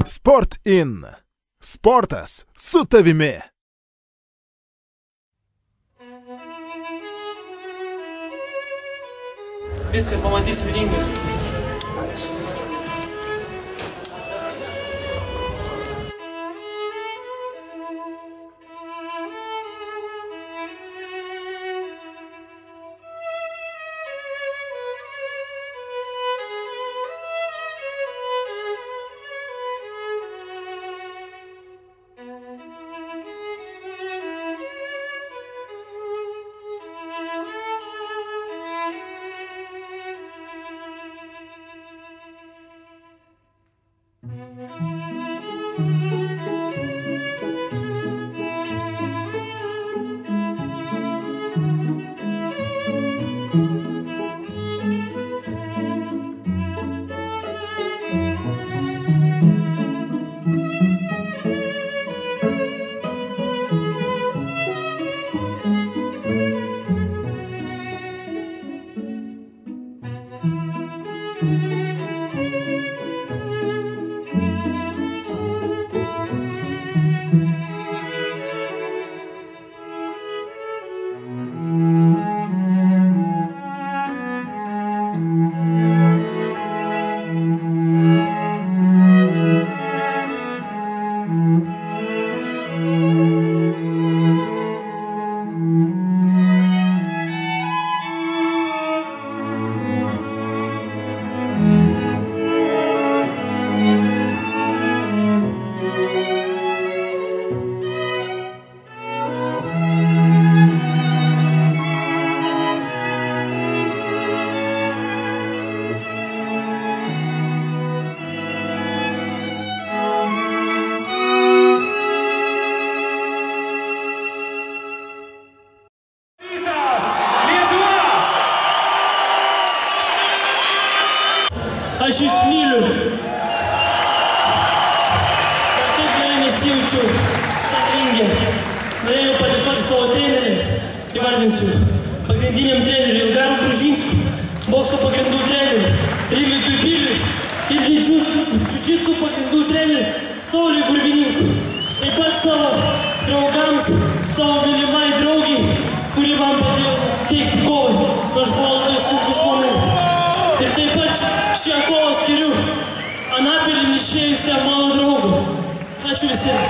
Sport In. Sportas su tavimi. Viską pamatysim ringą. Aš jūs myliu. Bet taip gerai nesijaučiu tą ringę. Norėjau padėkoti savo treneriams, įvardinsiu. Pagrindiniam treneriui Ilgarui Gružinskui, bokso pagrindų treneriui Rimvydui Biliui ir džiudžitsu pagrindų treneriui Sauliui Burbininkui. Taip pat savo draugams, savo mylimai draugiai, kuri man padėjo nusiteikti kovai, nors buvo labai sunkus momentas. Ir taip pat šią kovą skiriu Anapilin išėjusiam mano draugui. Ačiū visiems.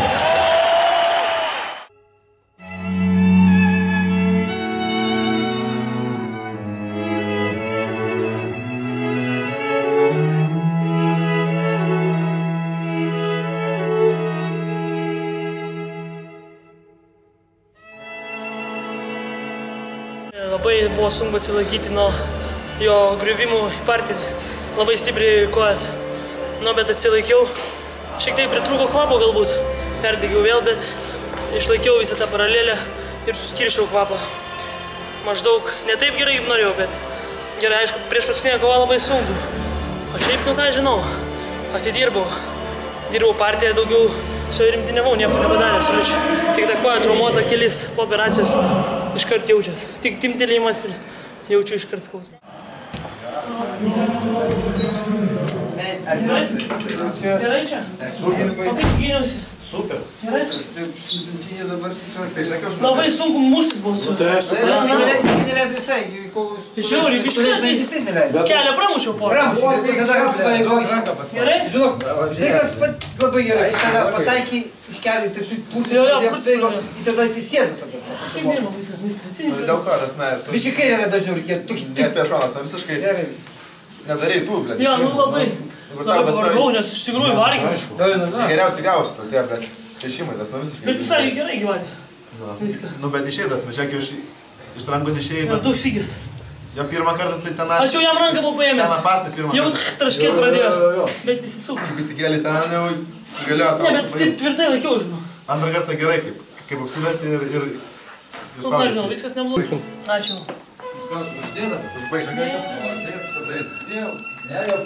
Labai buvo sunku atsilaikyti nuo jo griuvimų į parterį. Labai stipriai kojas. Bet atsilaikiau. Šiek tiek pritrūko kvapo galbūt. Perdegiau vėl, bet išlaikiau visą tą paralelę ir suskiršiau kvapą. Maždaug ne taip gerai, kaip norėjau, bet gerai, aišku, prieš paskutinę kovą labai sunku. O šiaip, ką žinau, atidirbau. Dirbau partiją, daugiau su juo rimtiniavau, nieko nepadarė absoliučiai. Tik ta koja traumuota kelis po operacijos. Iškart jaučias. Tik timtelėjimas ir jaučiu iškart skausmą. Gerai čia? Super. O kaip gyniausi? Super. Gerai? Labai sunku muštis buvo su. Neleido visai. Žiauriai, biškai. Kelią pramušiau porą. Gerai? Žinok, žinai kas labai gerai. Tada pataikiai iš kelių, tai su purtiniu, ir tada atsisėdu tada. Kaip dirba visą. Dėl ko, tasme, tu... Biškai kairę dažniau reikėtų. Ne apie šonas, visiškai nedarai tų, blėt. Jo, labai. Labai pavargau, nes iš tikrųjų vargiai. Geriausiai gausi tokie, blėt, tešimai, tas visiškai. Bet visai gerai gyvatė. Viską. Bet išeidas, žiūrėk, iš rankos išėjai, bet... Du sykis. Jo pirmą kartą tai tenas... Aš jau jam ranką buvau paėmęs. Teną pasnį pirmą jau kartą. Jau traškėt pradėjo. Bet įsisuko. Kaip įsikėlė ten, jau galėjo tau... Ne, bet taip tvirtai laikiau, žinau. Antrą kartą gerai, kaip apsiverti ir... Tu ką žinau, viskas neblogai. Ačiū. Užbaig, žinai, kad... Ne, jau